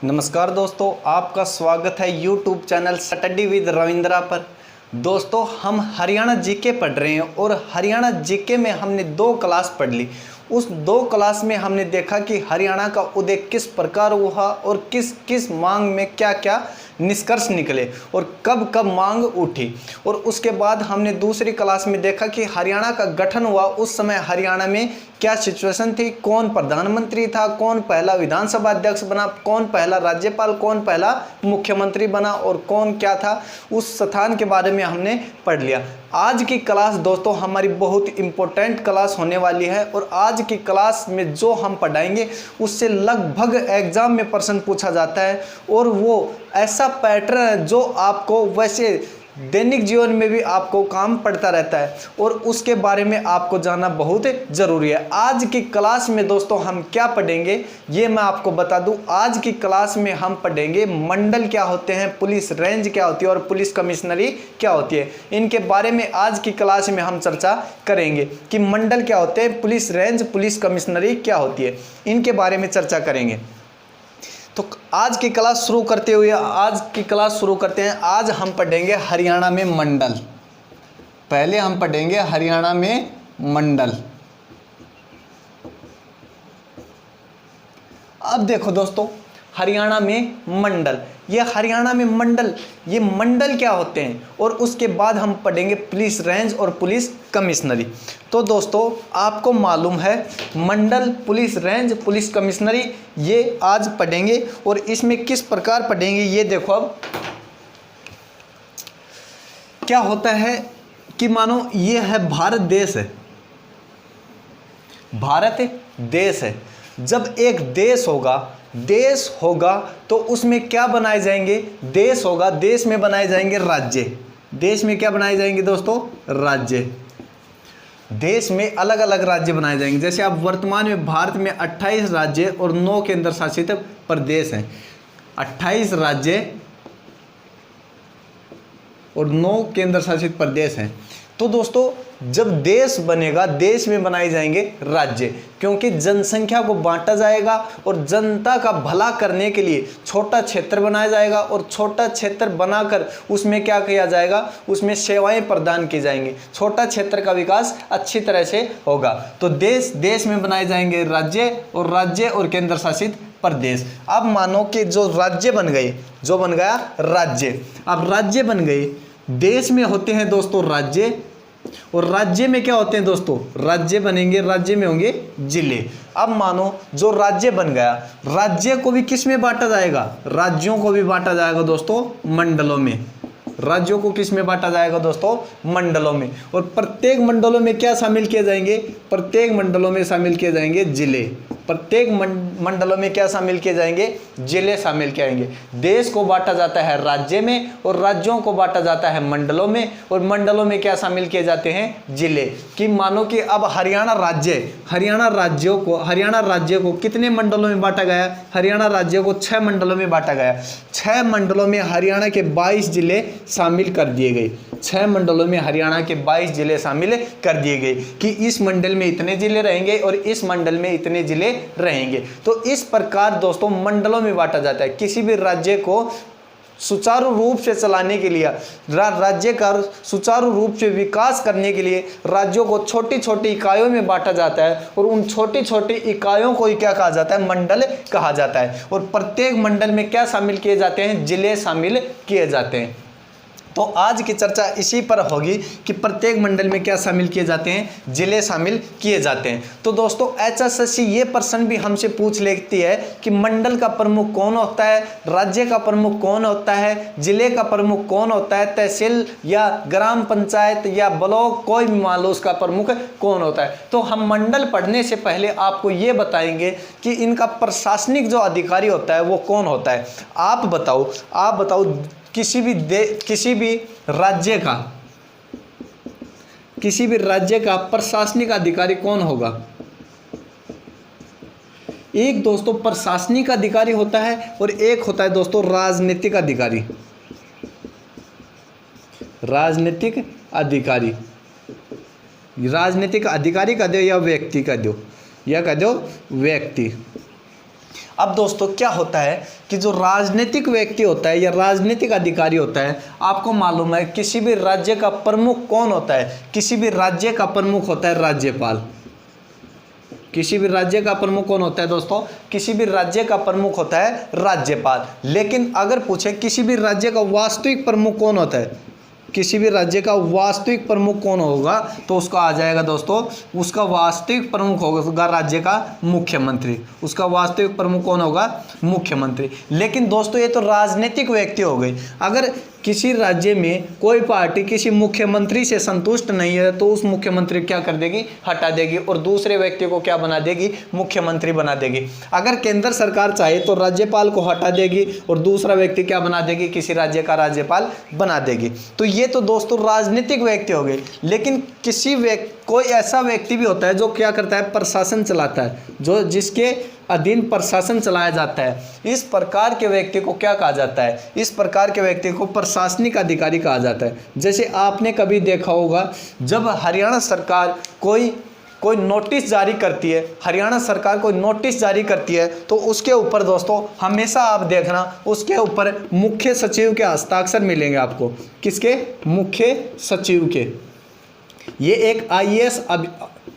नमस्कार दोस्तों, आपका स्वागत है YouTube channel study with Ravindra पर। दोस्तों, हम हरियाणा जीके पढ़ रहे हैं और हरियाणा जीके में हमने 2 क्लास पढ़ ली। उस 2 क्लास में हमने देखा कि हरियाणा का उदय किस प्रकार हुआ और किस किस मांग में क्या क्या निष्कर्ष निकले और कब कब मांग उठी। और उसके बाद हमने दूसरी क्लास में देखा कि हरियाणा का गठन हुआ उस समय हरियाणा में क्या सिचुएशन थी, कौन प्रधानमंत्री था, कौन पहला विधानसभा अध्यक्ष बना, कौन पहला राज्यपाल, कौन पहला मुख्यमंत्री बना और कौन क्या था, उस स्थान के बारे में हमने पढ़ लिया। आज की क्लास दोस्तों हमारी बहुत इंपॉर्टेंट क्लास होने वाली है और आज की क्लास में जो हम पढ़ाएंगे उससे लगभग एग्जाम में प्रश्न पूछा जाता है और वो ऐसा पैटर्न है जो आपको वैसे दैनिक जीवन में भी आपको काम पड़ता रहता है और उसके बारे में आपको जानना बहुत ज़रूरी है। आज की क्लास में दोस्तों हम क्या पढ़ेंगे ये मैं आपको बता दूं। आज की क्लास में हम पढ़ेंगे मंडल क्या होते हैं, पुलिस रेंज क्या होती है और पुलिस कमिश्नरी क्या होती है। इनके बारे में आज की क्लास में हम चर्चा करेंगे कि मंडल क्या होते हैं, पुलिस रेंज, पुलिस कमिश्नरी क्या होती है, इनके बारे में चर्चा करेंगे। तो आज की क्लास शुरू करते हैं। आज हम पढ़ेंगे हरियाणा में मंडल। पहले हम पढ़ेंगे हरियाणा में मंडल। अब देखो दोस्तों, हरियाणा में मंडल, ये मंडल क्या होते हैं और उसके बाद हम पढ़ेंगे पुलिस रेंज और पुलिस कमिश्नरी। तो दोस्तों आपको मालूम है मंडल, पुलिस रेंज, पुलिस कमिश्नरी ये आज पढ़ेंगे और इसमें किस प्रकार पढ़ेंगे ये देखो। अब क्या होता है कि मानो ये है भारत देश है, भारत देश है। जब एक देश होगा तो उसमें क्या बनाए जाएंगे, देश होगा, देश में बनाए जाएंगे राज्य। देश में क्या बनाए जाएंगे दोस्तों, राज्य। देश में अलग अलग राज्य बनाए जाएंगे। जैसे अब वर्तमान में भारत में 28 राज्य और 9 केंद्र शासित प्रदेश हैं। 28 राज्य और 9 केंद्र शासित प्रदेश हैं। तो दोस्तों जब देश बनेगा, देश में बनाए जाएंगे राज्य, क्योंकि जनसंख्या को बांटा जाएगा और जनता का भला करने के लिए छोटा क्षेत्र बनाया जाएगा और छोटा क्षेत्र बनाकर उसमें क्या किया जाएगा, उसमें सेवाएं प्रदान की जाएंगी। छोटा क्षेत्र का विकास अच्छी तरह से होगा। तो देश में बनाए जाएंगे राज्य और केंद्र शासित प्रदेश। अब मानो कि जो राज्य बन गए, जो बन गया राज्य, अब राज्य बन गए, देश में होते हैं दोस्तों राज्य और राज्य में क्या होते हैं दोस्तों, राज्य बनेंगे, राज्य में होंगे जिले। अब मानो जो राज्य बन गया, राज्य को भी किस में बांटा जाएगा, राज्यों को भी बांटा जाएगा दोस्तों मंडलों में। राज्यों को किस में बांटा जाएगा दोस्तों, मंडलों में। और प्रत्येक मंडलों में क्या शामिल किए जाएंगे, प्रत्येक मंडलों में शामिल किए जाएंगे जिले। प्रत्येक मंडलों में क्या शामिल किए जाएंगे, जिले शामिल किए जाएंगे। देश को बांटा जाता है राज्य में और राज्यों को बांटा जाता है मंडलों में और मंडलों में क्या शामिल किए जाते हैं, जिले। कि मानो कि अब हरियाणा राज्य को कितने मंडलों में बांटा गया, हरियाणा राज्य को 6 मंडलों में बांटा गया। 6 मंडलों में हरियाणा के 22 जिले शामिल कर दिए गए। 6 मंडलों में हरियाणा के 22 जिले शामिल कर दिए गए कि इस मंडल में इतने जिले रहेंगे और इस मंडल में इतने जिले रहेंगे। तो इस प्रकार दोस्तों मंडलों में बांटा जाता है। किसी भी राज्य को सुचारू रूप से चलाने के लिए, राज्य का सुचारू रूप से विकास करने के लिए राज्यों को छोटी छोटी इकाइयों में बांटा जाता है और उन छोटी छोटी इकाइयों को ही क्या कहा जाता है, मंडल कहा जाता है। और प्रत्येक मंडल में क्या शामिल किए जाते हैं, जिले शामिल किए जाते हैं। तो आज की चर्चा इसी पर होगी कि प्रत्येक मंडल में क्या शामिल किए जाते हैं, जिले शामिल किए जाते हैं। तो दोस्तों HSSC ये प्रश्न भी हमसे पूछ लेती है कि मंडल का प्रमुख कौन होता है, राज्य का प्रमुख कौन होता है, जिले का प्रमुख कौन होता है, तहसील या ग्राम पंचायत या ब्लॉक, कोई भी मान लो उसका प्रमुख कौन होता है। तो हम मंडल पढ़ने से पहले आपको ये बताएंगे कि इनका प्रशासनिक जो अधिकारी होता है वो कौन होता है। आप बताओ किसी भी राज्य का प्रशासनिक अधिकारी कौन होगा। एक दोस्तों प्रशासनिक अधिकारी होता है और एक होता है दोस्तों राजनीतिक अधिकारी। राजनीतिक अधिकारी का दो या व्यक्ति का दो, या का दो व्यक्ति। अब दोस्तों क्या होता है कि जो राजनीतिक व्यक्ति होता है या राजनीतिक अधिकारी होता है, आपको मालूम है किसी भी राज्य का प्रमुख कौन होता है? किसी भी राज्य का प्रमुख होता है राज्यपाल। किसी भी राज्य का प्रमुख कौन होता है दोस्तों? किसी भी राज्य का प्रमुख होता है राज्यपाल। लेकिन अगर पूछे किसी भी राज्य का वास्तविक प्रमुख कौन होता है, किसी भी राज्य का वास्तविक प्रमुख कौन होगा, तो उसका आ जाएगा दोस्तों, उसका वास्तविक प्रमुख होगा राज्य का मुख्यमंत्री। उसका वास्तविक प्रमुख कौन होगा? मुख्यमंत्री। लेकिन दोस्तों ये तो राजनीतिक व्यक्ति हो गई। अगर किसी राज्य में कोई पार्टी किसी मुख्यमंत्री से संतुष्ट नहीं है तो उस मुख्यमंत्री क्या कर देगी? हटा देगी और दूसरे व्यक्ति को क्या बना देगी? मुख्यमंत्री बना देगी। अगर केंद्र सरकार चाहे तो राज्यपाल को हटा देगी और दूसरा व्यक्ति क्या बना देगी? किसी राज्य का राज्यपाल बना देगी। तो ये तो दोस्तों राजनीतिक व्यक्ति हो गए। लेकिन कोई ऐसा व्यक्ति भी होता है जो क्या करता है? प्रशासन चलाता है, जो जिसके अधीन प्रशासन चलाया जाता है। इस प्रकार के व्यक्ति को क्या कहा जाता है? इस प्रकार के व्यक्ति को प्रशासनिक अधिकारी कहा जाता है। जैसे आपने कभी देखा होगा, जब हरियाणा सरकार कोई नोटिस जारी करती है, हरियाणा सरकार कोई नोटिस जारी करती है, तो उसके ऊपर दोस्तों हमेशा आप देखना, उसके ऊपर मुख्य सचिव के हस्ताक्षर मिलेंगे आपको। किसके? मुख्य सचिव के। ये एक आईएएस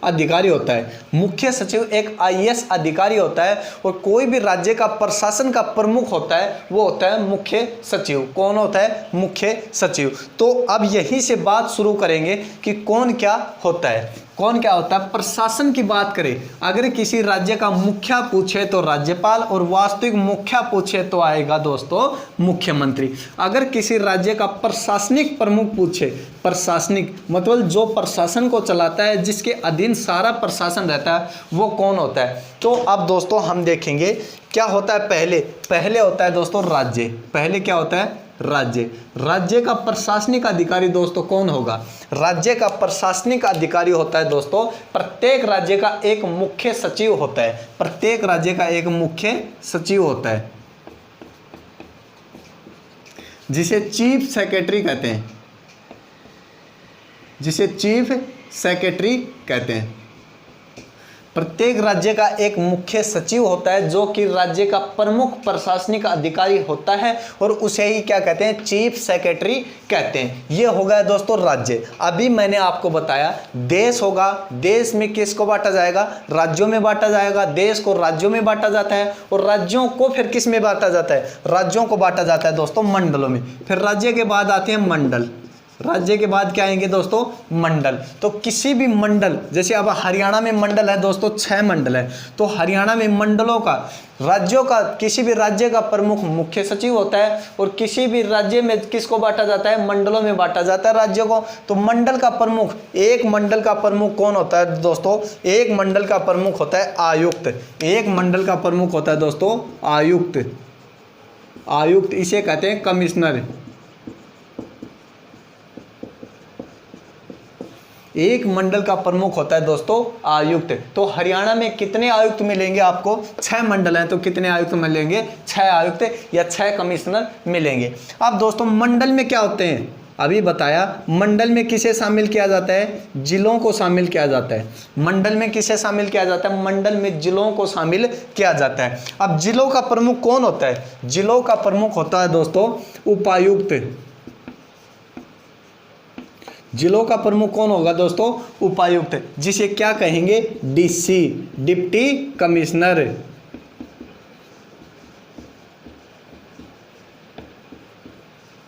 अधिकारी होता है। मुख्य सचिव एक आईएएस अधिकारी होता है और कोई भी राज्य का प्रशासन का प्रमुख होता है, वो होता है मुख्य सचिव। कौन होता है? मुख्य सचिव। तो अब यहीं से बात शुरू करेंगे कि कौन क्या होता है। कौन क्या होता है? प्रशासन की बात करें, अगर किसी राज्य का मुखिया पूछे तो राज्यपाल और वास्तविक मुखिया पूछे तो आएगा दोस्तों मुख्यमंत्री। अगर किसी राज्य का प्रशासनिक प्रमुख पूछे, प्रशासनिक मतलब जो प्रशासन को चलाता है, जिसके अधीन सारा प्रशासन रहता है, वो कौन होता है? तो अब दोस्तों हम देखेंगे क्या होता है। पहले होता है दोस्तों राज्य। पहले क्या होता है? राज्य। राज्य का प्रशासनिक अधिकारी दोस्तों कौन होगा? राज्य का प्रशासनिक अधिकारी होता है दोस्तों, प्रत्येक राज्य का एक मुख्य सचिव होता है। प्रत्येक राज्य का एक मुख्य सचिव होता है, जिसे चीफ सेक्रेटरी कहते हैं। जिसे चीफ सेक्रेटरी कहते हैं। प्रत्येक राज्य का एक मुख्य सचिव होता है जो कि राज्य का प्रमुख प्रशासनिक अधिकारी होता है और उसे ही क्या कहते हैं? चीफ सेक्रेटरी कहते हैं। ये हो गया दोस्तों राज्य। अभी मैंने आपको बताया देश होगा। देश में किसको बांटा जाएगा? राज्यों में बांटा जाएगा। देश को राज्यों में बांटा जाता है और राज्यों को फिर किस में बांटा जाता है? राज्यों को बांटा जाता है दोस्तों मंडलों में। फिर राज्य के बाद आते हैं मंडल। राज्य के बाद क्या आएंगे दोस्तों? मंडल। तो किसी भी मंडल, जैसे अब हरियाणा में मंडल है दोस्तों, 6 मंडल है, तो हरियाणा में मंडलों का, राज्यों का, किसी भी राज्य का प्रमुख मुख्य सचिव होता है और किसी भी राज्य में किसको बांटा जाता है? मंडलों में बांटा जाता है राज्यों को। तो मंडल का प्रमुख, एक मंडल का प्रमुख कौन होता है दोस्तों? एक मंडल का प्रमुख होता है आयुक्त। एक मंडल का प्रमुख होता है दोस्तों आयुक्त। आयुक्त इसे कहते हैं कमिश्नर। एक मंडल का प्रमुख होता है दोस्तों आयुक्त। तो हरियाणा में कितने आयुक्त मिलेंगे आपको? 6 मंडल हैं, तो कितने आयुक्त मिलेंगे? 6 आयुक्त या 6 कमिश्नर मिलेंगे। अब दोस्तों मंडल में क्या होते हैं? अभी बताया। मंडल में किसे शामिल किया जाता है? जिलों को शामिल किया जाता है। मंडल में किसे शामिल किया जाता है? मंडल में जिलों को शामिल किया जाता है। अब जिलों का प्रमुख कौन होता है? जिलों का प्रमुख होता है दोस्तों उपायुक्त। जिलों का प्रमुख कौन होगा दोस्तों? उपायुक्त, जिसे क्या कहेंगे? DC, deputy commissioner.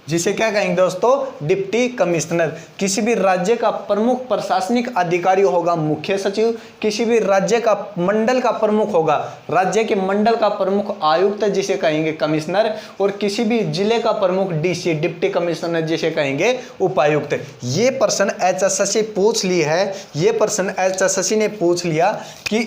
जिसे क्या कहेंगे दोस्तों? Deputy commissioner. किसी भी राज्य का प्रमुख प्रशासनिक अधिकारी होगा मुख्य सचिव। किसी भी राज्य का मंडल का प्रमुख होगा, राज्य के मंडल का प्रमुख आयुक्त, जिसे कहेंगे कमिश्नर। और किसी भी जिले का प्रमुख डीसी, डिप्टी कमिश्नर, जिसे कहेंगे उपायुक्त। ये प्रश्न एचएसएससी पूछ ली है। ये प्रश्न एचएसएससी ने पूछ लिया कि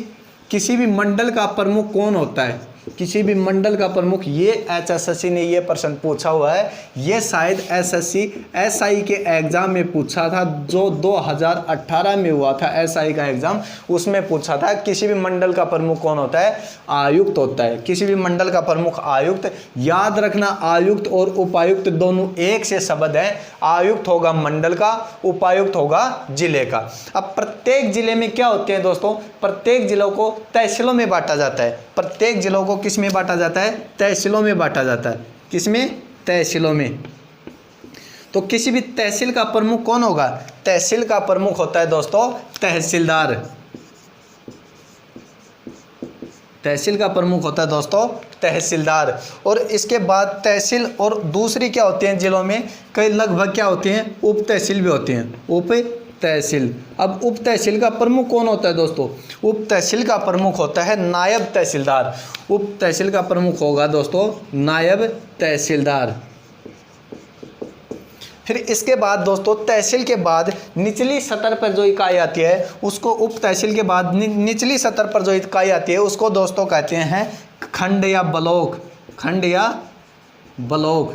किसी भी मंडल का प्रमुख कौन होता है? किसी भी मंडल का प्रमुख, ये एचएसएससी ने ये प्रश्न पूछा हुआ है। ये शायद एसएससी एसआई के एग्जाम में पूछा था, जो 2018 में हुआ था एसआई का एग्जाम, उसमें पूछा था किसी भी मंडल का प्रमुख कौन होता है? आयुक्त होता है। किसी भी मंडल का प्रमुख आयुक्त। याद रखना आयुक्त और उपायुक्त दोनों एक से शब्द हैं। आयुक्त होगा मंडल का, उपायुक्त होगा जिले का। अब प्रत्येक जिले में क्या होते हैं दोस्तों? प्रत्येक जिलों को तहसीलों में बांटा जाता है। प्रत्येक जिलों को किस में बांटा जाता है? तहसीलों में बांटा जाता है। किस में? तहसीलों में। तो किसी भी तहसील का प्रमुख कौन होगा? तहसील का प्रमुख होता है दोस्तों तहसीलदार। तहसील का प्रमुख होता है दोस्तों तहसीलदार। और इसके बाद तहसील और दूसरी क्या होती हैं जिलों में? कई लगभग क्या होती हैं? उप तहसील भी होती हैं। उप तहसील। अब उप तहसील का प्रमुख कौन होता है दोस्तों? उप तहसील का प्रमुख होता है नायब तहसीलदार। उप तहसील का प्रमुख होगा दोस्तों नायब तहसीलदार। फिर इसके बाद दोस्तों तहसील के बाद निचली सतह पर जो इकाई आती है उसको, उप तहसील के बाद निचली सतह पर जो इकाई आती है उसको दोस्तों कहते हैं खंड या ब्लॉक। खंड या ब्लॉक।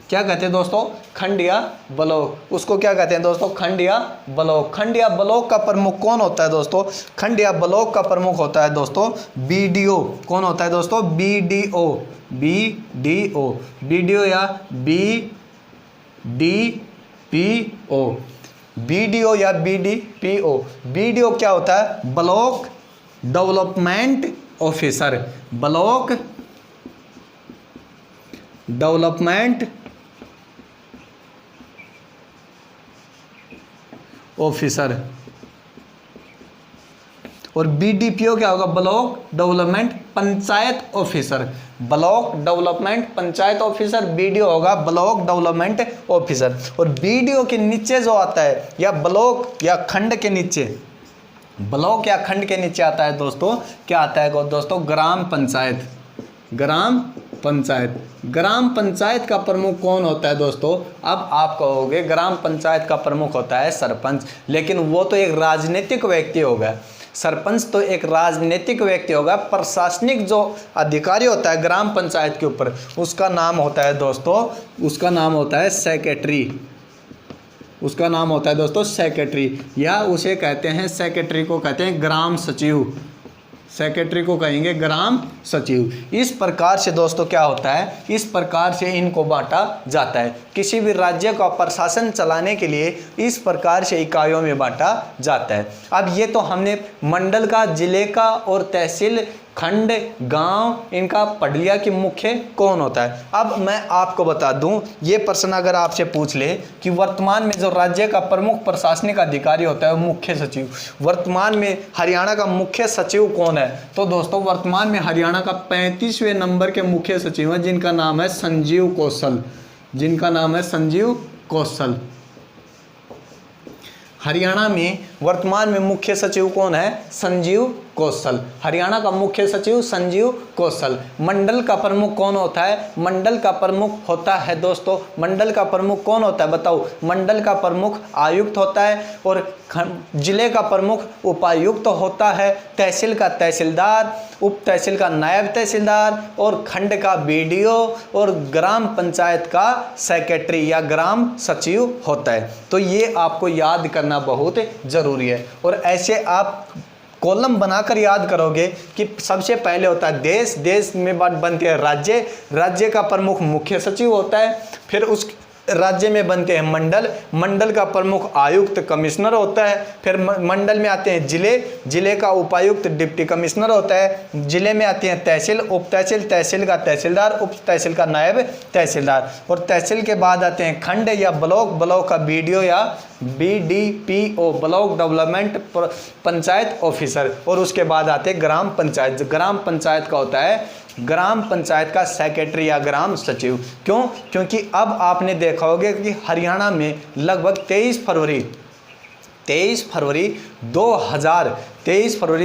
क्या कहते हैं दोस्तों? खंड या ब्लॉक। उसको क्या कहते हैं दोस्तों? खंड या ब्लॉक। खंड या ब्लॉक का प्रमुख कौन होता है दोस्तों? खंड या ब्लॉक का प्रमुख होता है दोस्तों बीडीओ। कौन होता है दोस्तों? बीडीओ। बीडीओ। बीडीओ या बीडीपीओ। बीडीओ या बीडीपीओ। बीडीओ क्या होता है? Block development officer. Block development officer. और बीडीपीओ क्या होगा? Block development panchayat officer. Block development panchayat officer. BDO होगा ब्लॉक डेवलपमेंट ऑफिसर। और बीडीओ के नीचे जो आता है या ब्लॉक या खंड के नीचे, ब्लॉक या खंड के नीचे आता है दोस्तों, क्या आता है दोस्तों? ग्राम पंचायत। ग्राम पंचायत। ग्राम पंचायत का प्रमुख कौन होता है दोस्तों? अब आप कहोगे ग्राम पंचायत का प्रमुख होता है सरपंच, लेकिन वो तो एक राजनीतिक व्यक्ति होगा। सरपंच तो एक राजनीतिक व्यक्ति होगा। प्रशासनिक जो अधिकारी होता है ग्राम पंचायत के ऊपर, उसका नाम होता है दोस्तों, उसका नाम होता है सेक्रेटरी। उसका नाम होता है दोस्तों सेक्रेटरी, या उसे कहते हैं, सेक्रेटरी को कहते हैं ग्राम सचिव। सेक्रेटरी को कहेंगे ग्राम सचिव। इस प्रकार से दोस्तों क्या होता है? इस प्रकार से इनको बांटा जाता है। किसी भी राज्य का प्रशासन चलाने के लिए इस प्रकार से इकाइयों में बांटा जाता है। अब ये तो हमने मंडल का, जिले का और तहसील, खंड, गांव इनका पढ़ लिया कि मुख्य कौन होता है। अब मैं आपको बता दूं, ये प्रश्न अगर आपसे पूछ ले कि वर्तमान में जो राज्य का प्रमुख प्रशासनिक अधिकारी होता है वो मुख्य सचिव, वर्तमान में हरियाणा का मुख्य सचिव कौन है? तो दोस्तों वर्तमान में हरियाणा का 35वें नंबर के मुख्य सचिव हैं जिनका नाम है संजीव कौशल। जिनका नाम है संजीव कौशल। हरियाणा में वर्तमान में मुख्य सचिव कौन है? संजीव कौशल। हरियाणा का मुख्य सचिव संजीव कौशल। मंडल का प्रमुख कौन होता है? मंडल का प्रमुख होता है दोस्तों, मंडल का प्रमुख कौन होता है बताओ? मंडल का प्रमुख आयुक्त होता है, और जिले का प्रमुख उपायुक्त होता है, तहसील का तहसीलदार, उप तहसील का नायब तहसीलदार, और खंड का बीडीओ, और ग्राम पंचायत का सेक्रेटरी या ग्राम सचिव होता है। तो ये आपको याद करना बहुत जरूरी है। और ऐसे आप कॉलम बनाकर याद करोगे कि सबसे पहले होता है देश, देश में बात बनती है राज्य, राज्य का प्रमुख मुख्य सचिव होता है, फिर उस राज्य में बनते हैं मंडल, मंडल का प्रमुख आयुक्त कमिश्नर होता है, फिर मंडल में आते हैं जिले, जिले का उपायुक्त डिप्टी कमिश्नर होता है, जिले में आती हैं तहसील, उप तहसील, तहसील का तहसीलदार, उप तहसील का नायब तहसीलदार, और तहसील के बाद आते हैं खंड या ब्लॉक, ब्लॉक का बीडीओ या BDPO, block development panchayat officer, और उसके बाद आते हैं ग्राम पंचायत। ग्राम पंचायत का होता है ग्राम पंचायत का सेक्रेटरी या ग्राम सचिव। क्यों? क्योंकि अब आपने देखा होगा कि हरियाणा में लगभग 23 फरवरी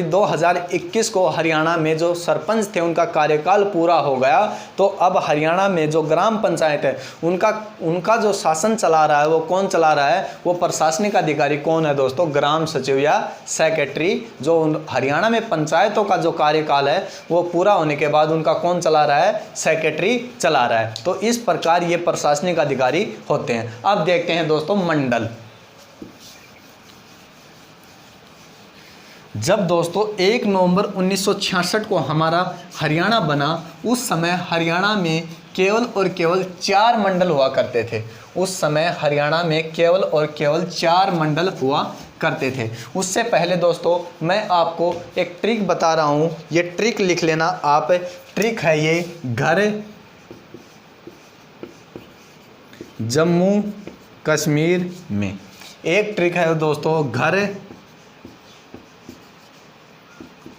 2021 को हरियाणा में जो सरपंच थे उनका कार्यकाल पूरा हो गया। तो अब हरियाणा में जो ग्राम पंचायत है उनका जो शासन चला रहा है वो कौन चला रहा है? वो प्रशासनिक अधिकारी कौन है दोस्तों? ग्राम सचिव या सेक्रेटरी। जो हरियाणा में पंचायतों का जो कार्यकाल है वो पूरा होने के बाद उनका कौन चला रहा है? सेक्रेटरी चला रहा है। तो इस प्रकार ये प्रशासनिक अधिकारी होते हैं। अब देखते हैं दोस्तों मंडल। जब दोस्तों 1 नवंबर 1966 को हमारा हरियाणा बना, उस समय हरियाणा में केवल और केवल 4 मंडल हुआ करते थे। उस समय हरियाणा में केवल और केवल 4 मंडल हुआ करते थे। उससे पहले दोस्तों मैं आपको एक ट्रिक बता रहा हूँ, ये ट्रिक लिख लेना आप। ट्रिक है ये, घर जम्मू कश्मीर में। एक ट्रिक है दोस्तों, घर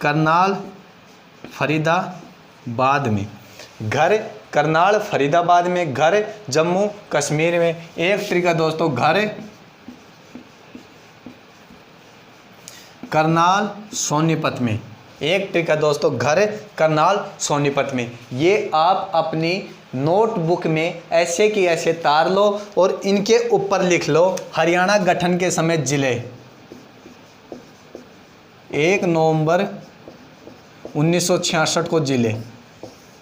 करनाल फरीदाबाद में। घर करनाल फरीदाबाद में, घर जम्मू कश्मीर में। एक ट्रिक है दोस्तों, घर करनाल सोनीपत में। एक ट्रिक है दोस्तों, घर करनाल सोनीपत में। ये आप अपनी नोटबुक में ऐसे की ऐसे तार लो और इनके ऊपर लिख लो हरियाणा गठन के समय जिले। 1 नवंबर 1966 को जिले।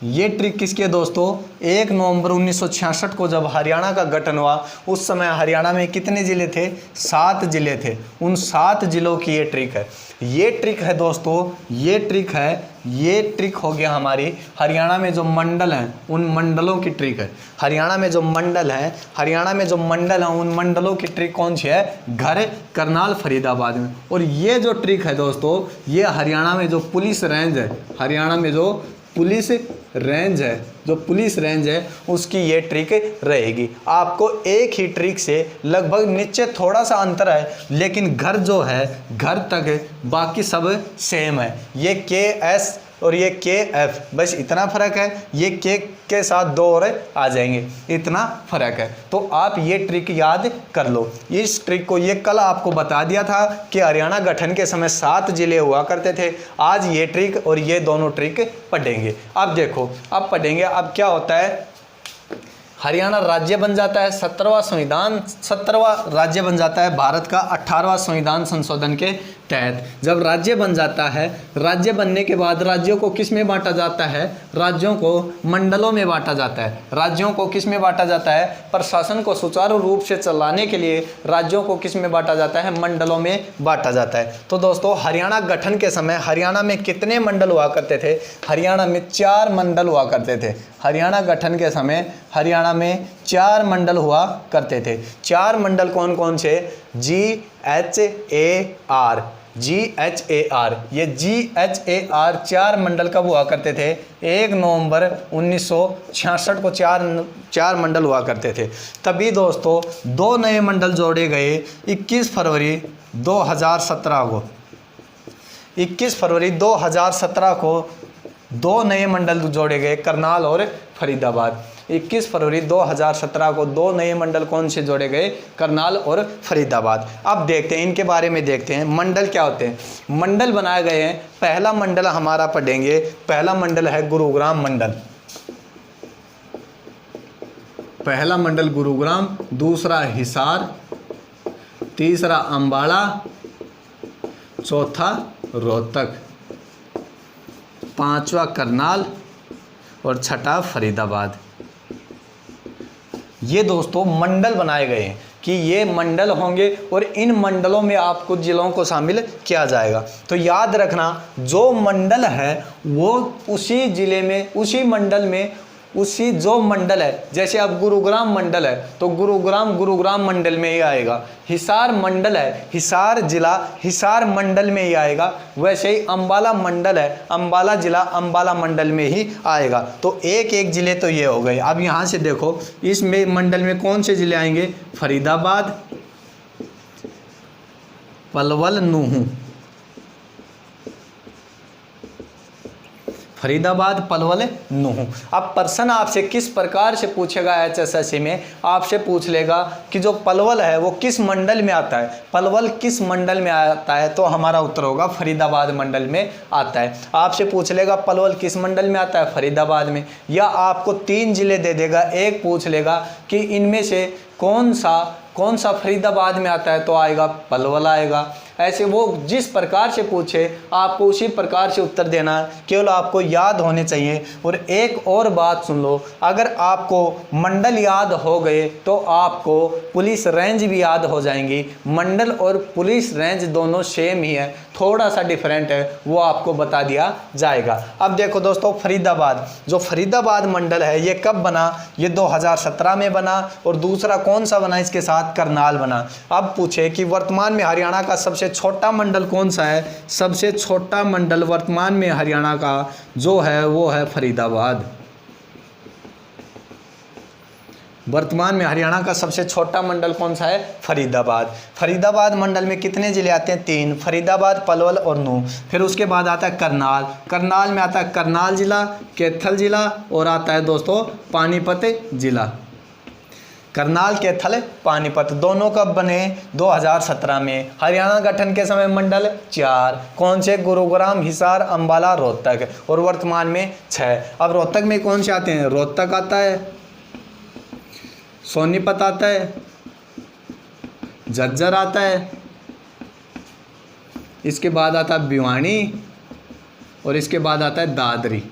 ये ट्रिक किसकी है दोस्तों? 1 नवंबर 1966 को जब हरियाणा का गठन हुआ उस समय हरियाणा में कितने ज़िले थे? 7 ज़िले थे। उन 7 ज़िलों की ये ट्रिक है। ये ट्रिक है दोस्तों, ये ट्रिक है, ये ट्रिक हो गया हमारी हरियाणा में जो मंडल हैं उन मंडलों की ट्रिक है। हरियाणा में जो मंडल हैं, हरियाणा में जो मंडल हैं उन मंडलों की ट्रिक कौन सी है? घर करनाल फरीदाबाद में। और ये जो ट्रिक है दोस्तों, ये हरियाणा में जो पुलिस रेंज है, हरियाणा में जो पुलिस रेंज है, जो पुलिस रेंज है उसकी ये ट्रिक रहेगी। आपको एक ही ट्रिक से लगभग नीचे थोड़ा सा अंतर है, लेकिन घर जो है, घर तक बाकी सब सेम है। ये KS और ये KF, बस इतना फ़र्क है। ये K के साथ 2 और आ जाएंगे, इतना फ़र्क है। तो आप ये ट्रिक याद कर लो। इस ट्रिक को ये कल आपको बता दिया था कि हरियाणा गठन के समय 7 जिले हुआ करते थे। आज ये ट्रिक और ये दोनों ट्रिक पढ़ेंगे। अब देखो, अब पढ़ेंगे अब क्या होता है। हरियाणा राज्य बन जाता है, 17वां राज्य बन जाता है भारत का 18वां संविधान संशोधन के तहत। जब राज्य बन जाता है, राज्य बनने के बाद राज्यों को किस में बांटा जाता है? राज्यों को मंडलों में बांटा जाता है। राज्यों को किस में बांटा जाता है? प्रशासन को सुचारू रूप से चलाने के लिए राज्यों को किस में बांटा जाता है? मंडलों में बांटा जाता है। तो दोस्तों हरियाणा गठन के समय हरियाणा में कितने मंडल हुआ करते थे? हरियाणा में 4 मंडल हुआ करते थे। हरियाणा गठन के समय हरियाणा में 4 मंडल हुआ करते थे। 4 मंडल कौन कौन से? GHAR, GHAR। ये GHAR 4 मंडल कब हुआ करते थे? 1 नवंबर 1966 को 4 मंडल हुआ करते थे। तभी दोस्तों 2 नए मंडल जोड़े गए 21 फरवरी 2017 को। 21 फरवरी 2017 को 2 नए मंडल जोड़े गए, करनाल और फरीदाबाद। 21 फरवरी 2017 को 2 नए मंडल कौन से जोड़े गए? करनाल और फरीदाबाद। अब देखते हैं इनके बारे में, देखते हैं मंडल क्या होते हैं। मंडल बनाए गए हैं। पहला मंडल हमारा पढ़ेंगे, पहला मंडल है गुरुग्राम मंडल। पहला मंडल गुरुग्राम, दूसरा हिसार, तीसरा अंबाला, चौथा रोहतक, 5वां करनाल और 6ठा फरीदाबाद। ये दोस्तों मंडल बनाए गए हैं कि ये मंडल होंगे और इन मंडलों में आपको जिलों को शामिल किया जाएगा। तो याद रखना, जो मंडल है वो उसी जिले में, उसी मंडल में, उसी जो मंडल है, जैसे अब गुरुग्राम मंडल है तो गुरुग्राम मंडल में ही आएगा। हिसार मंडल है, हिसार जिला हिसार मंडल में ही आएगा। वैसे ही अंबाला मंडल है, अंबाला जिला अंबाला मंडल में ही आएगा। तो एक एक जिले तो ये हो गए। अब यहाँ से देखो, इसमें मंडल में कौन से जिले आएंगे? फरीदाबाद, पलवल, नूहू। फरीदाबाद, पलवल, नूहू। अब प्रश्न आपसे किस प्रकार से पूछेगा HSSC में? आपसे पूछ लेगा कि जो पलवल है वो किस मंडल में आता है। पलवल किस मंडल में आता है? तो हमारा उत्तर होगा फरीदाबाद मंडल में आता है। आपसे पूछ लेगा पलवल किस मंडल में आता है? फरीदाबाद में। या आपको 3 जिले दे देगा, एक पूछ लेगा कि इनमें से कौन सा फरीदाबाद में आता है? तो आएगा पलवल आएगा। ऐसे वो जिस प्रकार से पूछे आपको उसी प्रकार से उत्तर देना, केवल आपको याद होने चाहिए। और एक और बात सुन लो, अगर आपको मंडल याद हो गए तो आपको पुलिस रेंज भी याद हो जाएंगी। मंडल और पुलिस रेंज दोनों सेम ही है, थोड़ा सा डिफरेंट है, वो आपको बता दिया जाएगा। अब देखो दोस्तों, फरीदाबाद, जो फरीदाबाद मंडल है ये कब बना? ये 2017 में बना। और दूसरा कौन सा बना इसके साथ? करनाल बना। अब पूछे कि वर्तमान में हरियाणा का सबसे छोटा मंडल कौन सा है? सबसे छोटा मंडल वर्तमान में हरियाणा का जो है वो है फरीदाबाद। वर्तमान में हरियाणा का सबसे छोटा मंडल कौन सा है? फरीदाबाद। फरीदाबाद मंडल में कितने जिले आते हैं? 3, फरीदाबाद, पलवल और नूंह। फिर उसके बाद आता है करनाल। करनाल में आता है करनाल जिला, कैथल जिला और आता है दोस्तों पानीपत जिला। करनाल, कैथल, पानीपत दोनों कब बने? 2017 में। हरियाणा गठन के समय मंडल 4, कौन से? गुरुग्राम, हिसार, अंबाला, रोहतक। और वर्तमान में 6। अब रोहतक में कौन से आते हैं? रोहतक आता है, सोनीपत आता है, झज्जर आता है, इसके बाद आता है भिवानी और इसके बाद आता है दादरी।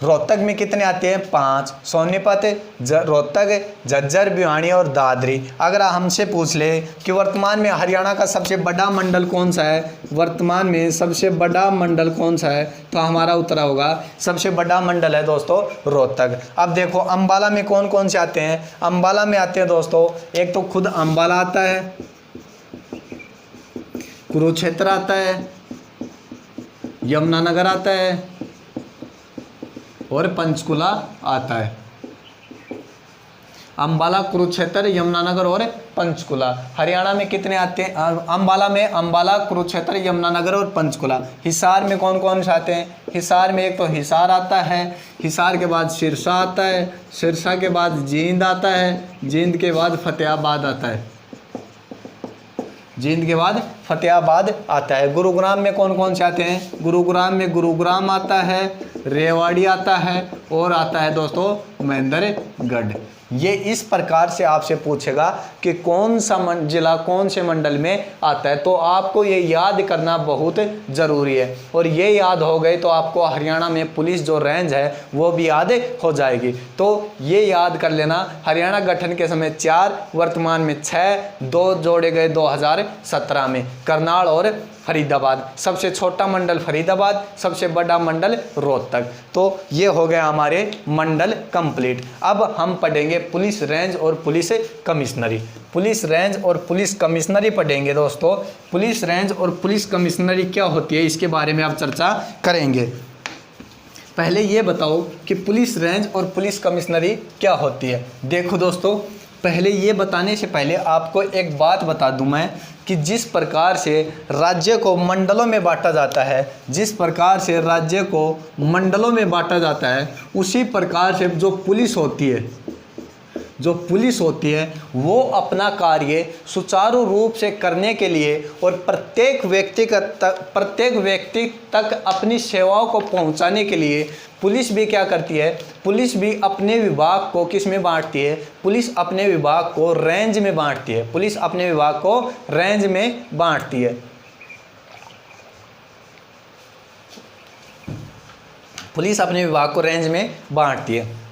रोहतक में कितने आते हैं? 5, सोनीपत, रोहतक, झज्जर, भिवानी और दादरी। अगर हमसे पूछ ले कि वर्तमान में हरियाणा का सबसे बड़ा मंडल कौन सा है, वर्तमान में सबसे बड़ा मंडल कौन सा है, तो हमारा उत्तर होगा सबसे बड़ा मंडल है दोस्तों रोहतक। अब देखो अंबाला में कौन कौन से आते हैं? अंबाला में आते हैं दोस्तों, एक तो खुद अंबाला आता है, कुरुक्षेत्र आता है, यमुनानगर आता है और पंचकुला आता है। अंबाला, कुरुक्षेत्र, यमुनानगर और पंचकुला। हरियाणा में कितने आते हैं? अंबाला में अंबाला, कुरुक्षेत्र, यमुनानगर और पंचकुला। हिसार में कौन कौन से आते हैं? हिसार में एक तो हिसार आता है, हिसार के बाद सिरसा आता है, सिरसा के बाद जींद आता है, जींद के बाद फतेहाबाद आता है, जींद के बाद फतेहाबाद आता है। गुरुग्राम में कौन कौन से आते हैं? गुरुग्राम में गुरुग्राम आता है, रेवाड़ी आता है और आता है दोस्तों महेंद्रगढ़। ये इस प्रकार से आपसे पूछेगा कि कौन सा जिला कौन से मंडल में आता है, तो आपको ये याद करना बहुत ज़रूरी है। और ये याद हो गए तो आपको हरियाणा में पुलिस जो रेंज है वो भी याद हो जाएगी। तो ये याद कर लेना, हरियाणा गठन के समय 4, वर्तमान में 6, 2 जोड़े गए 2017 में। करनाल और फरीदाबाद, सबसे छोटा मंडल फरीदाबाद, सबसे बड़ा मंडल रोहतक। तो ये हो गया हमारे मंडल कंप्लीट। अब हम पढ़ेंगे पुलिस रेंज और पुलिस कमिश्नरी। पुलिस रेंज और पुलिस कमिश्नरी पढ़ेंगे दोस्तों। पुलिस रेंज और पुलिस कमिश्नरी क्या होती है इसके बारे में अब चर्चा करेंगे। पहले ये बताओ कि पुलिस रेंज और पुलिस कमिश्नरी क्या होती है। देखो दोस्तों, पहले ये बताने से पहले आपको एक बात बता दूं मैं कि जिस प्रकार से राज्य को मंडलों में बांटा जाता है, जिस प्रकार से राज्य को मंडलों में बांटा जाता है, उसी प्रकार से जो पुलिस होती है, जो पुलिस होती है वो अपना कार्य सुचारू रूप से करने के लिए और प्रत्येक व्यक्ति तक अपनी सेवाओं को पहुंचाने के लिए पुलिस भी क्या करती है? पुलिस भी अपने विभाग को किस में बांटती है? पुलिस अपने विभाग को रेंज में बांटती है। पुलिस अपने विभाग को रेंज में बांटती है। पुलिस अपने विभाग को रेंज में बांटती है।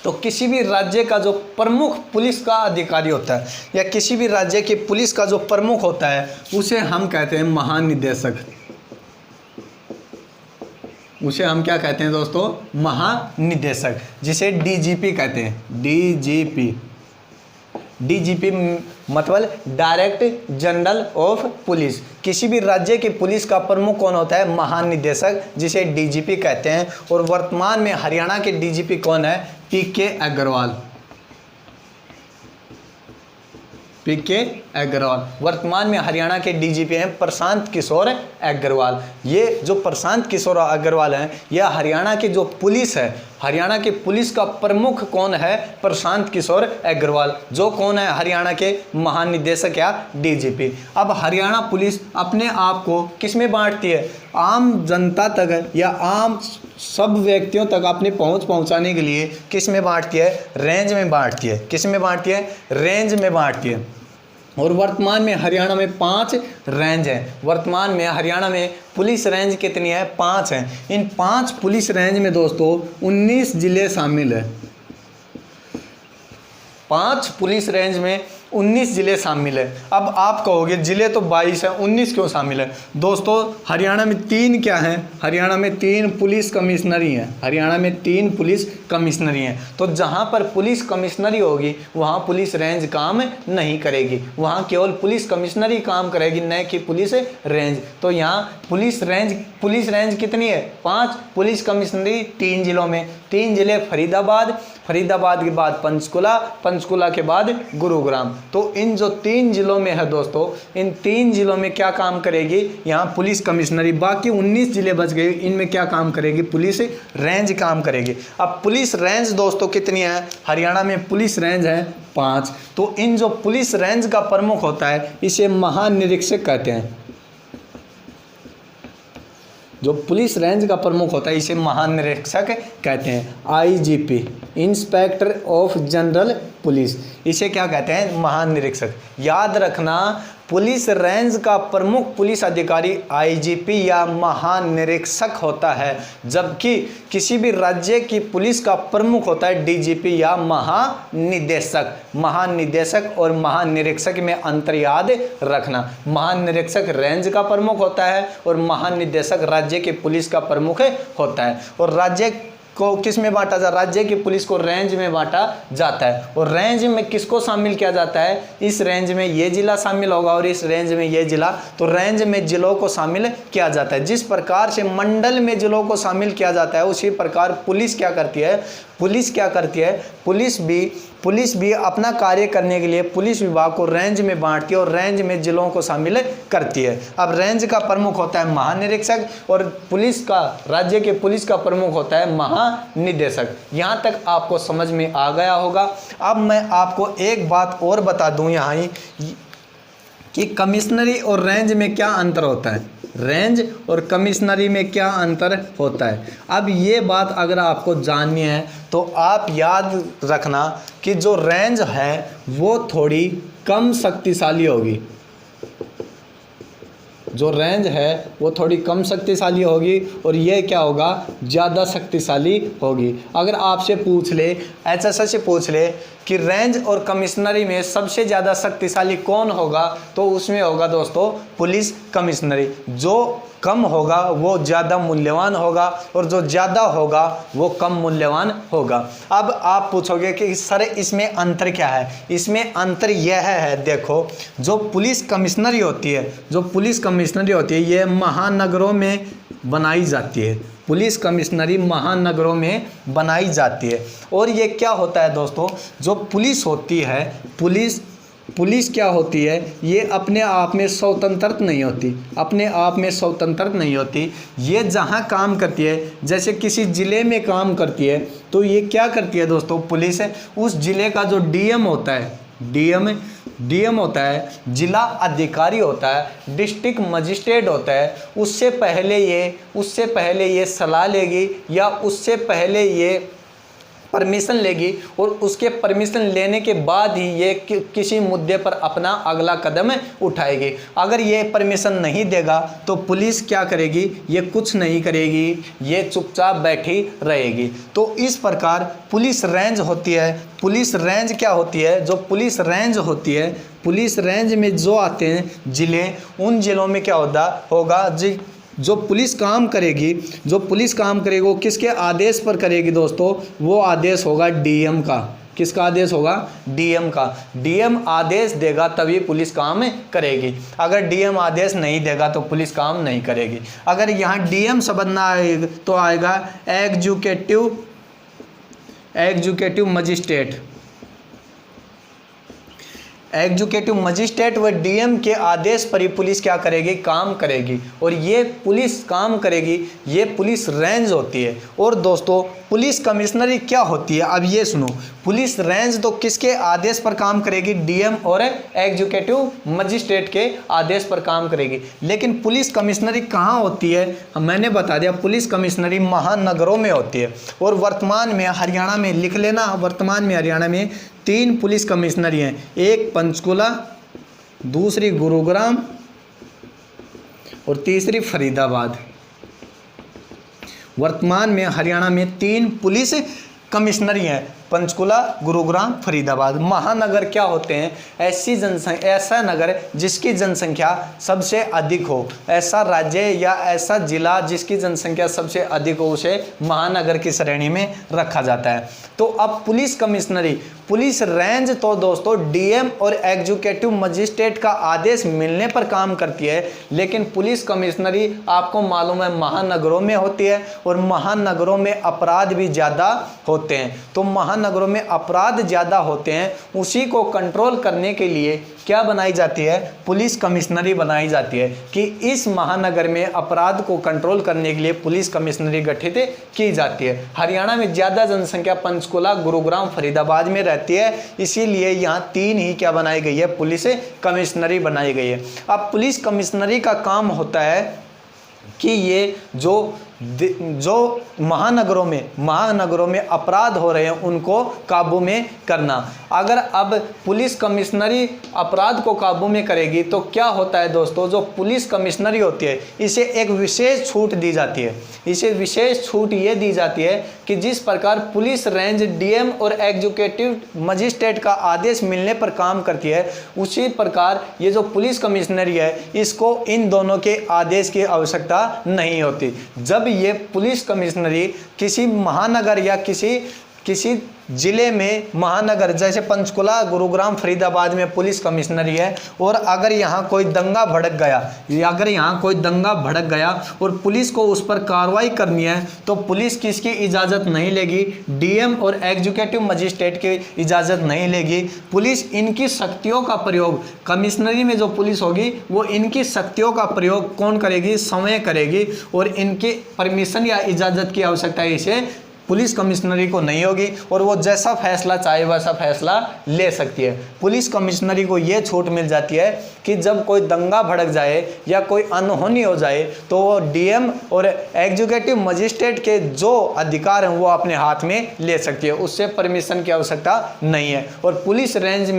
तो किसी भी राज्य का जो प्रमुख पुलिस का अधिकारी होता है या किसी भी राज्य की पुलिस का जो प्रमुख होता है उसे हम कहते हैं महानिदेशक। उसे हम क्या कहते हैं दोस्तों? महानिदेशक, जिसे डीजीपी कहते हैं। डीजीपी, डीजीपी मतलब डायरेक्ट जनरल ऑफ पुलिस। किसी भी राज्य की पुलिस का प्रमुख कौन होता है? महानिदेशक, जिसे डीजीपी कहते हैं। और वर्तमान में हरियाणा के डीजीपी कौन है? पीके अग्रवाल। पीके अग्रवाल वर्तमान में हरियाणा के डीजीपी हैं प्रशांत किशोर अग्रवाल। ये जो प्रशांत किशोर अग्रवाल हैं, यह हरियाणा की जो पुलिस है, हरियाणा की पुलिस का प्रमुख कौन है? प्रशांत किशोर अग्रवाल, जो कौन है? हरियाणा के महानिदेशक या डीजीपी। अब हरियाणा पुलिस अपने आप को किस में बांटती है? आम जनता तक या आम सब व्यक्तियों तक अपनी पहुंच पहुंचाने के लिए किस में बांटती है? रेंज में बांटती है। किस में बांटती है? रेंज में बांटती है। और वर्तमान में हरियाणा में 5 रेंज हैं। वर्तमान में हरियाणा में पुलिस रेंज कितनी है? 5 हैं। इन 5 पुलिस रेंज में दोस्तों 19 जिले शामिल है। 5 पुलिस रेंज में 19 जिले शामिल है। अब आप कहोगे जिले तो 22 है, 19 क्यों शामिल है? दोस्तों हरियाणा में 3 क्या हैं? हरियाणा में 3 पुलिस कमिश्नरी हैं। हरियाणा में 3 पुलिस कमिश्नरी हैं। तो जहां पर पुलिस कमिश्नरी होगी वहां पुलिस रेंज काम नहीं करेगी, वहां केवल पुलिस कमिश्नरी काम करेगी, न कि पुलिस रेंज। तो यहाँ पुलिस रेंज कितनी है? 5। पुलिस कमिश्नरी 3 जिलों में। 3 जिले फरीदाबाद के बाद पंचकुला के बाद गुरुग्राम। तो इन जो 3 जिलों में है दोस्तों, इन 3 जिलों में क्या काम करेगी? यहाँ पुलिस कमिश्नरी। बाकी 19 जिले बच गए, इनमें क्या काम करेगी? पुलिस रेंज काम करेगी। अब पुलिस रेंज दोस्तों कितनी है? हरियाणा में पुलिस रेंज है 5। तो इन जो पुलिस रेंज का प्रमुख होता है इसे महानिरीक्षक कहते हैं। जो पुलिस रेंज का प्रमुख होता है इसे महानिरीक्षक कहते हैं। IGP, inspector of general police, इसे क्या कहते हैं? महानिरीक्षक। याद रखना, पुलिस रेंज का प्रमुख पुलिस अधिकारी आईजीपी या महानिरीक्षक होता है, जबकि किसी भी राज्य की पुलिस का प्रमुख होता है डीजीपी या महानिदेशक। महानिदेशक और महानिरीक्षक में अंतर याद रखना। महानिरीक्षक रेंज का प्रमुख होता है और महानिदेशक राज्य की पुलिस का प्रमुख होता है। और राज्य को किस में बांटा जाता है? राज्य की पुलिस को रेंज में बांटा जाता है। और रेंज में किसको शामिल किया जाता है? इस रेंज में ये जिला शामिल होगा और इस रेंज में ये जिला। तो रेंज में जिलों को शामिल किया जाता है। जिस प्रकार से मंडल में जिलों को शामिल किया जाता है उसी प्रकार पुलिस क्या करती है? पुलिस भी अपना कार्य करने के लिए पुलिस विभाग को रेंज में बांटती है और रेंज में जिलों को शामिल करती है। अब रेंज का प्रमुख होता है महानिरीक्षक और राज्य के पुलिस का प्रमुख होता है महानिदेशक। यहाँ तक आपको समझ में आ गया होगा। अब मैं आपको एक बात और बता दूं यहाँ ही कि कमिश्नरी और रेंज में क्या अंतर होता है। रेंज और कमिश्नरी में क्या अंतर होता है? अब ये बात अगर आपको जाननी है तो आप याद रखना कि जो रेंज है वो थोड़ी कम शक्तिशाली होगी। जो रेंज है वो थोड़ी कम शक्तिशाली होगी और ये क्या होगा? ज़्यादा शक्तिशाली होगी। अगर आपसे पूछ ले, एचएसएस से पूछ ले कि रेंज और कमिश्नरी में सबसे ज़्यादा शक्तिशाली कौन होगा, तो उसमें होगा दोस्तों पुलिस कमिश्नरी। जो कम होगा वो ज़्यादा मूल्यवान होगा और जो ज़्यादा होगा वो कम मूल्यवान होगा। अब आप पूछोगे कि सर इसमें अंतर क्या है? इसमें अंतर यह है, देखो, जो पुलिस कमिश्नरी होती है ये महानगरों में बनाई जाती है। पुलिस कमिश्नरी महानगरों में बनाई जाती है। और ये क्या होता है दोस्तों? जो पुलिस होती है, पुलिस क्या होती है? ये अपने आप में स्वतंत्र नहीं होती। ये जहाँ काम करती है, जैसे किसी ज़िले में काम करती है, तो ये क्या करती है दोस्तों? पुलिस है उस ज़िले का जो डीएम होता है, जिला अधिकारी होता है, डिस्ट्रिक्ट मजिस्ट्रेट होता है, उससे पहले ये सलाह लेगी या उससे पहले ये परमिशन लेगी और उसके परमिशन लेने के बाद ही ये किसी मुद्दे पर अपना अगला कदम उठाएगी। अगर ये परमिशन नहीं देगा तो पुलिस क्या करेगी? ये कुछ नहीं करेगी, ये चुपचाप बैठी रहेगी। तो इस प्रकार पुलिस रेंज होती है। पुलिस रेंज क्या होती है? जो पुलिस रेंज होती है, पुलिस रेंज में जो आते हैं जिले, उन जिलों में क्या होगा जो पुलिस काम करेगी वो किसके आदेश पर करेगी दोस्तों? वो आदेश होगा डीएम का। किसका आदेश होगा? डीएम का। डीएम आदेश देगा तभी पुलिस काम करेगी। अगर डीएम आदेश नहीं देगा तो पुलिस काम नहीं करेगी। अगर यहाँ डीएम शब्द ना आएगा तो आएगा एग्जीक्यूटिव मजिस्ट्रेट व डीएम के आदेश पर ही पुलिस क्या करेगी? काम करेगी। और ये पुलिस काम करेगी, ये पुलिस रेंज होती है। और दोस्तों पुलिस कमिश्नरी क्या होती है? अब ये सुनो, पुलिस रेंज तो किसके आदेश पर काम करेगी? डीएम और एग्जीक्यूटिव मजिस्ट्रेट के आदेश पर काम करेगी। लेकिन पुलिस कमिश्नरी कहाँ होती है? मैंने बता दिया, पुलिस कमिश्नरी महानगरों में होती है। और वर्तमान में हरियाणा में, लिख लेना, वर्तमान में हरियाणा में 3 पुलिस कमिश्नरी हैं। एक पंचकुला, दूसरी गुरुग्राम और तीसरी फरीदाबाद। वर्तमान में हरियाणा में 3 पुलिस कमिश्नरी हैं, पंचकुला, गुरुग्राम, फरीदाबाद। महानगर क्या होते हैं? ऐसा नगर जिसकी जनसंख्या सबसे अधिक हो, ऐसा राज्य या ऐसा जिला जिसकी जनसंख्या सबसे अधिक हो, उसे महानगर की श्रेणी में रखा जाता है। तो अब पुलिस कमिश्नरी, पुलिस रेंज तो दोस्तों डीएम और एग्जीक्यूटिव मजिस्ट्रेट का आदेश मिलने पर काम करती है, लेकिन पुलिस कमिश्नरी आपको मालूम है महानगरों में होती है और महानगरों में अपराध भी ज़्यादा होते हैं। तो महानगरों में अपराध ज़्यादा होते हैं, उसी को कंट्रोल करने के लिए क्या बनाई जाती है? पुलिस कमिश्नरी बनाई जाती है कि इस महानगर में अपराध को कंट्रोल करने के लिए पुलिस कमिश्नरी गठित की जाती है। हरियाणा में ज़्यादा जनसंख्या पंचकुला, गुरुग्राम, फरीदाबाद में रहती है, इसीलिए यहाँ 3 ही क्या बनाई गई है? पुलिस कमिश्नरी बनाई गई है। अब पुलिस कमिश्नरी का काम होता है कि ये जो महानगरों में अपराध हो रहे हैं उनको काबू में करना। अगर अब पुलिस कमिश्नरी अपराध को काबू में करेगी तो क्या होता है दोस्तों? जो पुलिस कमिश्नरी होती है इसे एक विशेष छूट दी जाती है। इसे विशेष छूट ये दी जाती है कि जिस प्रकार पुलिस रेंज डीएम और एग्जीक्यूटिव मजिस्ट्रेट का आदेश मिलने पर काम करती है, उसी प्रकार ये जो पुलिस कमिश्नरी है इसको इन दोनों के आदेश की आवश्यकता नहीं होती। जब ये पुलिस कमिश्नरी किसी महानगर या किसी जिले में, महानगर जैसे पंचकुला, गुरुग्राम, फरीदाबाद में पुलिस कमिश्नरी है, और अगर यहाँ कोई दंगा भड़क गया और पुलिस को उस पर कार्रवाई करनी है तो पुलिस किसकी इजाज़त नहीं लेगी? डीएम और एग्जीक्यूटिव मजिस्ट्रेट की इजाज़त नहीं लेगी। पुलिस इनकी शक्तियों का प्रयोग, कमिश्नरी में जो पुलिस होगी वो इनकी शक्तियों का प्रयोग कौन करेगी? समय करेगी, और इनकी परमिशन या इजाज़त की आवश्यकता इसे पुलिस कमिश्नरी को नहीं होगी, और वो जैसा फैसला चाहे वैसा फैसला ले सकती है। पुलिस कमिश्नरी को ये छूट मिल जाती है कि जब कोई दंगा भड़क जाए या कोई अनहोनी हो जाए तो वो डीएम और एग्जीक्यूटिव मजिस्ट्रेट के जो अधिकार हैं वो अपने हाथ में ले सकती है, उससे परमिशन की आवश्यकता नहीं है। और पुलिस रेंज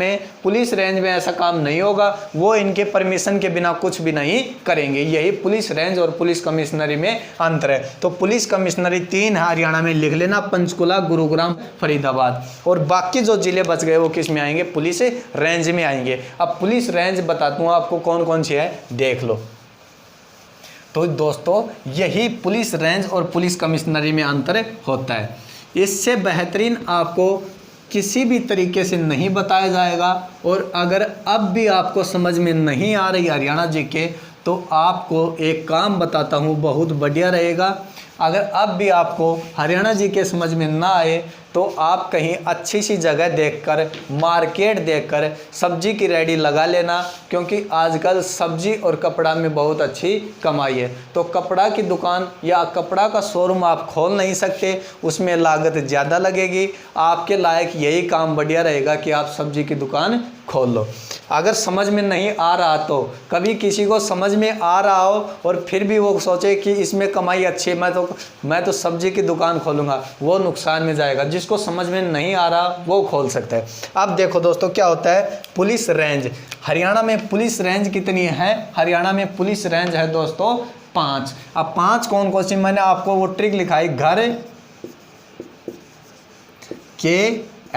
में ऐसा काम नहीं होगा, वो इनके परमिशन के बिना कुछ भी नहीं करेंगे। यही पुलिस रेंज और पुलिस कमिश्नरी में अंतर है। तो पुलिस कमिश्नरी 3 हरियाणा में लिख लेना, पंचकुला, गुरुग्राम, फरीदाबाद, और बाकी जो जिले बच गए वो किस में आएंगे? पुलिस रेंज में आएंगे। अब पुलिस रेंज बताता हूं आपको कौन कौन सी है, देख लो। तो दोस्तों यही पुलिस रेंज और पुलिस कमिश्नरी में अंतर होता है। इससे बेहतरीन आपको किसी भी तरीके से नहीं बताया जाएगा, और अगर अब भी आपको समझ में नहीं आ रही हरियाणा जीके तो आपको एक काम बताता हूँ, बहुत बढ़िया रहेगा। अगर अब भी आपको हरियाणा जीके समझ में ना आए तो आप कहीं अच्छी सी जगह देखकर, मार्केट देखकर सब्जी की रेडी लगा लेना, क्योंकि आजकल सब्जी और कपड़ा में बहुत अच्छी कमाई है। तो कपड़ा की दुकान या कपड़ा का शोरूम आप खोल नहीं सकते, उसमें लागत ज़्यादा लगेगी। आपके लायक यही काम बढ़िया रहेगा कि आप सब्जी की दुकान खोल लो। अगर समझ में नहीं आ रहा तो, कभी किसी को समझ में आ रहा हो और फिर भी वो सोचे कि इसमें कमाई अच्छी है, मैं तो सब्जी की दुकान खोलूँगा, वो नुकसान में जाएगा। जिसको समझ में नहीं आ रहा वो खोल सकता है। अब देखो दोस्तों क्या होता है पुलिस रेंज। हरियाणा में पुलिस रेंज कितनी है? हरियाणा में पुलिस रेंज है दोस्तों 5। अब 5 कौन कौन सी? मैंने आपको वो ट्रिक लिखाई, घर के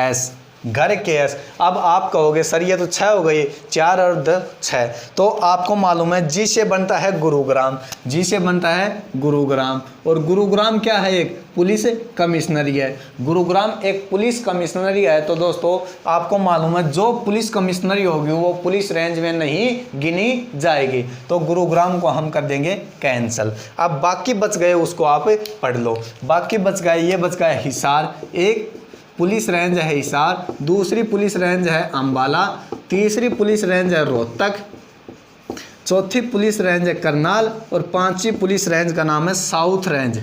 एस, घर के एस। अब आप कहोगे सर ये तो 6 हो गई, 4 और 10 6। तो आपको मालूम है जी से बनता है गुरुग्राम, जी से बनता है गुरुग्राम, और गुरुग्राम क्या है? एक पुलिस कमिश्नरी है। गुरुग्राम एक पुलिस कमिश्नरी है। तो दोस्तों आपको मालूम है जो पुलिस कमिश्नरी होगी वो पुलिस रेंज में नहीं गिनी जाएगी, तो गुरुग्राम को हम कर देंगे कैंसल। अब बाकी बच गए उसको आप पढ़ लो। बाकी बच गए, ये बच गया हिसार, एक पुलिस रेंज है हिसार, दूसरी पुलिस रेंज है अंबाला, तीसरी पुलिस रेंज है रोहतक, चौथी पुलिस रेंज है करनाल, और 5वीं पुलिस रेंज का नाम है साउथ रेंज।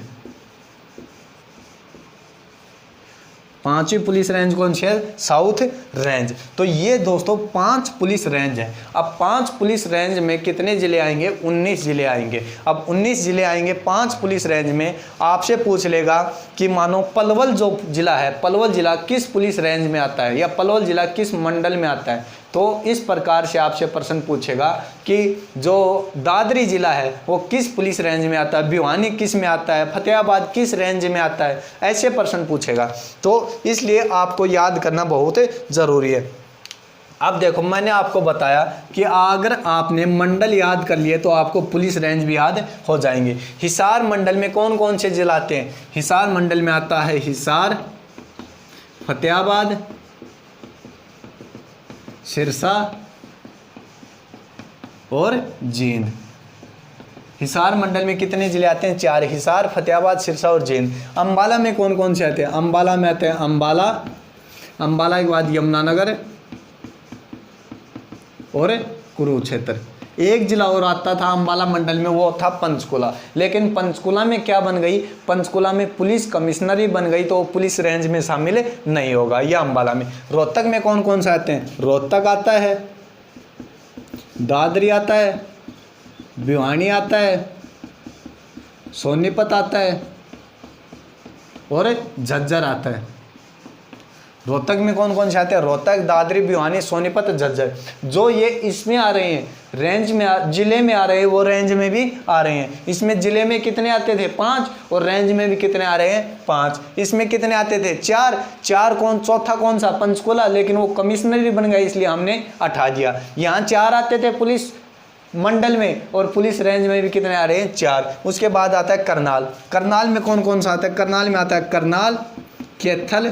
5वीं पुलिस रेंज कौन सी है? South range. तो ये दोस्तों 5 पुलिस रेंज है। अब 5 पुलिस रेंज में कितने जिले आएंगे? 19 जिले आएंगे। अब 19 जिले आएंगे 5 पुलिस रेंज में। आपसे पूछ लेगा कि मानो पलवल जो जिला है, पलवल जिला किस पुलिस रेंज में आता है, या पलवल जिला किस मंडल में आता है? तो इस प्रकार से आपसे प्रश्न पूछेगा कि जो दादरी ज़िला है वो किस पुलिस रेंज में आता है, भिवानी किस में आता है, फतेहाबाद किस रेंज में आता है, ऐसे प्रश्न पूछेगा। तो इसलिए आपको याद करना बहुत ज़रूरी है। अब देखो, मैंने आपको बताया कि अगर आपने मंडल याद कर लिए तो आपको पुलिस रेंज भी याद हो जाएंगे। हिसार मंडल में कौन कौन से जिला आते हैं? हिसार मंडल में आता है हिसार, फतेहाबाद, सिरसा और जींद। हिसार मंडल में कितने जिले आते हैं? 4, हिसार, फतेहाबाद, सिरसा और जींद। अंबाला में कौन कौन से आते हैं? अंबाला में आते हैं अंबाला, अंबाला के बाद यमुनानगर और कुरुक्षेत्र। एक जिला और आता था अंबाला मंडल में, वो था पंचकुला। लेकिन पंचकुला में क्या बन गई? पंचकुला में पुलिस कमिश्नरी बन गई, तो पुलिस रेंज में शामिल नहीं होगा, यह अंबाला में। रोहतक में कौन कौन से आते हैं? रोहतक आता है, दादरी आता है, भिवानी आता है, सोनीपत आता है और झज्जर आता है। रोहतक में कौन कौन से आते हैं? रोहतक, दादरी, भिवानी, सोनीपत, झज्जर। जो ये इसमें आ रहे हैं, रेंज में, जिले में आ रहे हैं, वो रेंज में भी आ रहे हैं। इसमें जिले में कितने आते थे? 5, और रेंज में भी कितने आ रहे हैं? 5। इसमें कितने आते थे? 4 कौन? चौथा कौन सा? पंचकुला, लेकिन वो कमिश्नरी बन गया इसलिए हमने हटा दिया। यहाँ 4 आते थे पुलिस मंडल में, और पुलिस रेंज में भी कितने आ रहे हैं? 4। उसके बाद आता है करनाल। करनाल में कौन कौन सा आता है? करनाल में आता है करनाल, कैथल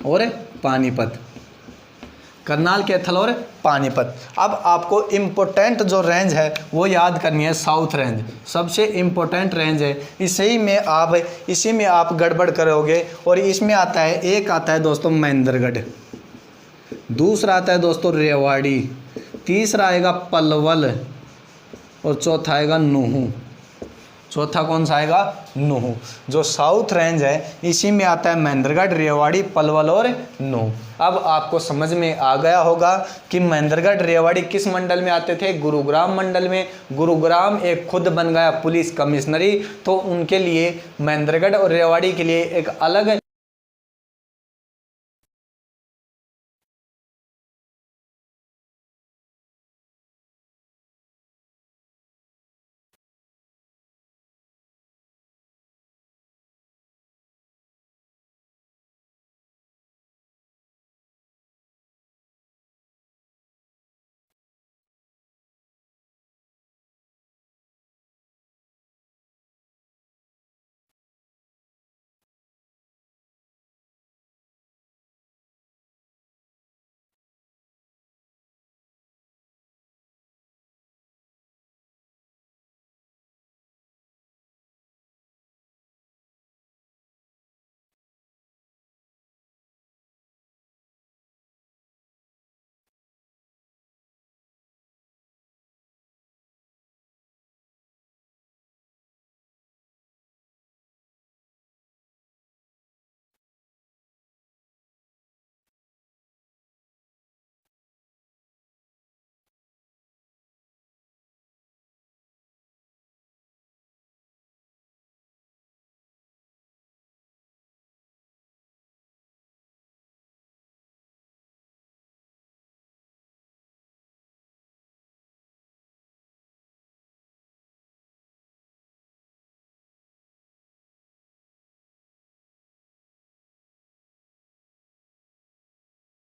और पानीपत। करनाल, कैथल और पानीपत। अब आपको इम्पोर्टेंट जो रेंज है वो याद करनी है, साउथ रेंज सबसे इम्पोर्टेंट रेंज है। इसी में आप गड़बड़ करोगे। और इसमें आता है, एक आता है दोस्तों महेंद्रगढ़, दूसरा आता है दोस्तों रेवाड़ी, तीसरा आएगा पलवल और चौथा आएगा नूहू। चौथा कौन सा आएगा? नूहू। जो साउथ रेंज है इसी में आता है महेंद्रगढ़, रेवाड़ी, पलवल और नूहू। अब आपको समझ में आ गया होगा कि महेंद्रगढ़, रेवाड़ी किस मंडल में आते थे? गुरुग्राम मंडल में। गुरुग्राम एक खुद बन गया पुलिस कमिश्नरी, तो उनके लिए महेंद्रगढ़ और रेवाड़ी के लिए एक अलग